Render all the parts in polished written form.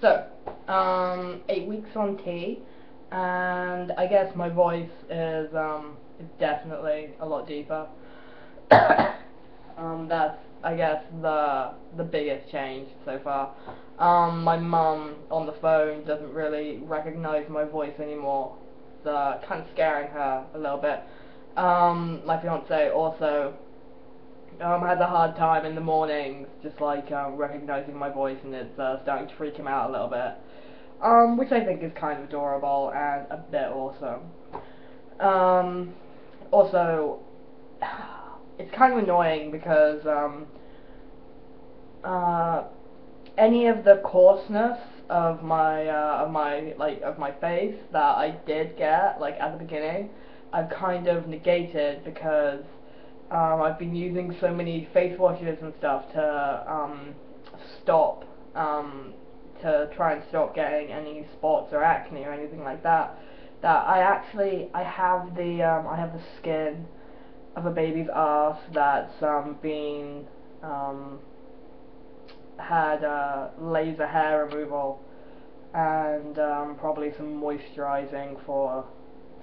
So, 8 weeks on T, and I guess my voice is definitely a lot deeper. That's, I guess, the biggest change so far. My mum on the phone doesn't really recognize my voice anymore. It's kind of scaring her a little bit. My fiance also has a hard time in the mornings, just like recognizing my voice, and it's starting to freak him out a little bit. Which I think is kind of adorable and a bit awesome. Also, it's kind of annoying because any of the coarseness of my face that I did get like at the beginning, I've kind of negated because I've been using so many face washes and stuff to stop to try and stop getting any spots or acne or anything like that. That I have the skin of a baby's ass that's been had laser hair removal and probably some moisturizing for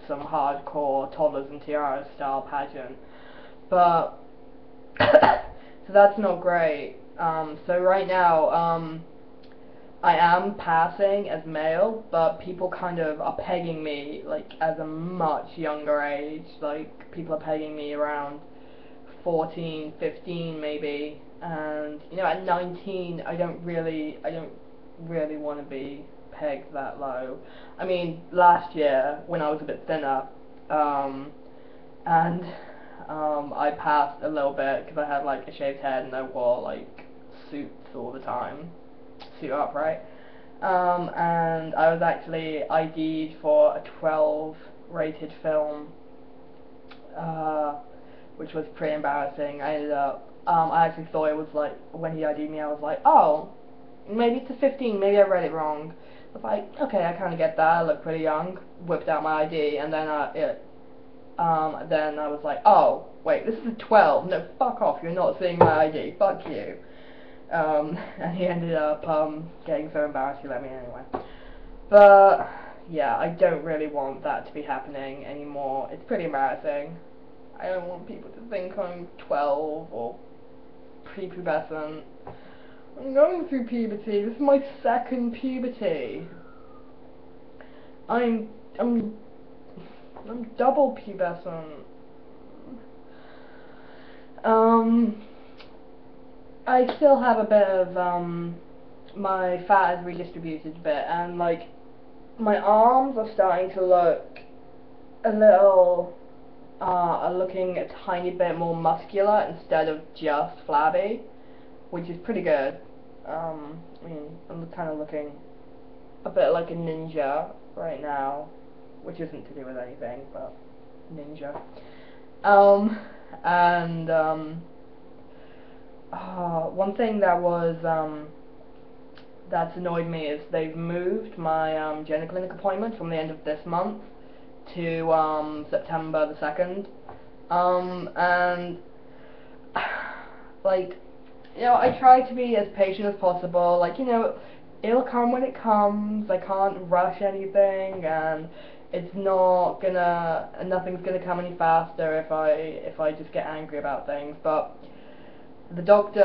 some hardcore toddlers and tiaras style pageant. But so that's not great. So right now I am passing as male, but people kind of are pegging me like as a much younger age. Like people are pegging me around 14, 15 maybe, and you know at 19 I don't really want to be pegged that low. I mean last year when I was a bit thinner, and I passed a little bit because I had like a shaved head and I wore like suits all the time. Suit up, right? And I was actually ID'd for a 12 rated film, which was pretty embarrassing. I ended up, I actually thought it was like, when he ID'd me, I was like, oh, maybe it's a 15, maybe I read it wrong. I was like, okay, I kind of get that, I look pretty young, whipped out my ID, and then then I was like, oh, wait, this is a 12, no, fuck off, you're not seeing my ID, fuck you. And he ended up getting so embarrassed he let me anyway. But yeah, I don't really want that to be happening anymore. It's pretty embarrassing. I don't want people to think I'm 12 or prepubescent. I'm going through puberty. This is my second puberty. I'm double pubescent. I still have a bit of, my fat has redistributed a bit, and like, my arms are starting to look a little, are looking a tiny bit more muscular instead of just flabby, which is pretty good. I mean, I'm kind of looking a bit like a ninja right now, which isn't to do with anything, but ninja. One thing that was that's annoyed me is they've moved my gender clinic appointment from the end of this month to September the 2nd, and like, you know, I try to be as patient as possible. Like, you know, it'll come when it comes. I can't rush anything, and it's not gonna, nothing's gonna come any faster if I just get angry about things. But the doctor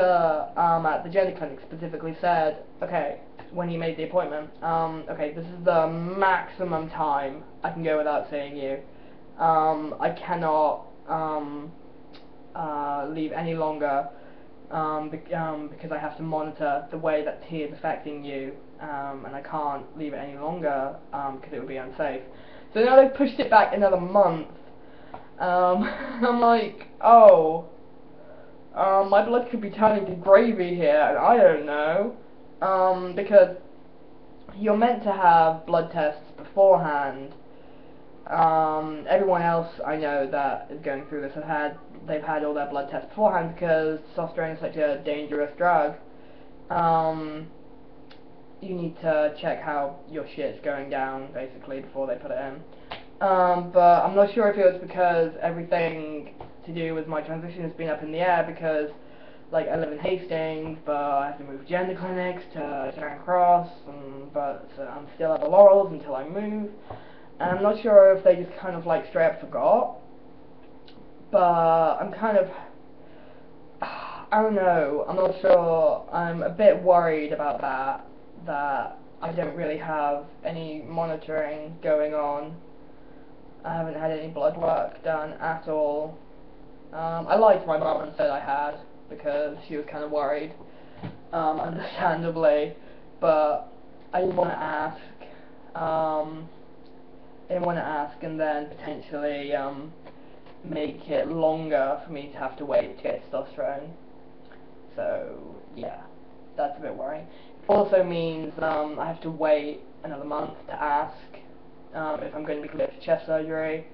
at the gender clinic specifically said, okay, when he made the appointment, okay, this is the maximum time I can go without seeing you. I cannot leave any longer because I have to monitor the way that tea is affecting you, and I can't leave it any longer because it would be unsafe. So now they've pushed it back another month. I'm like, oh. My blood could be turning to gravy here, and I don't know. Because you're meant to have blood tests beforehand. Everyone else I know that is going through this they've had all their blood tests beforehand because testosterone is such a dangerous drug. You need to check how your shit's going down, basically, before they put it in. But I'm not sure if it was because everything to do with my transition has been up in the air, because Like, I live in Hastings, but I have to move gender clinics to Charing Cross, but I'm still at the Laurels until I move. And I'm not sure if they just kind of like straight up forgot, but I'm kind of, I don't know, I'm not sure. I'm a bit worried about that I don't really have any monitoring going on. I haven't had any blood work done at all. I lied to my mum and said I had, because she was kind of worried, understandably, but I didn't want to ask. And then potentially make it longer for me to have to wait to get testosterone. So yeah, that's a bit worrying. It also means I have to wait another month to ask if I'm going to be cleared for chest surgery.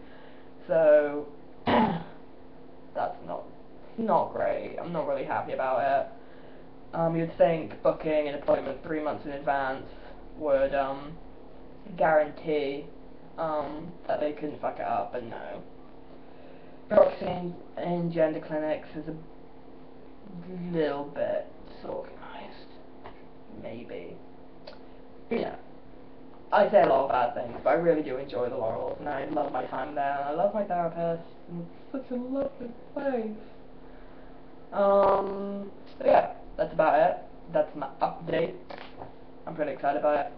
So that's not great. I'm not really happy about it. You'd think booking an appointment 3 months in advance would guarantee that they couldn't fuck it up, but no. Bureaucracy in gender clinics is a little bit disorganised, maybe. But yeah, I say a lot of bad things, but I really do enjoy the Laurels, and I love my time there, and I love my therapist, and it's such a lovely place. But yeah, that's about it. That's my update. I'm pretty excited about it.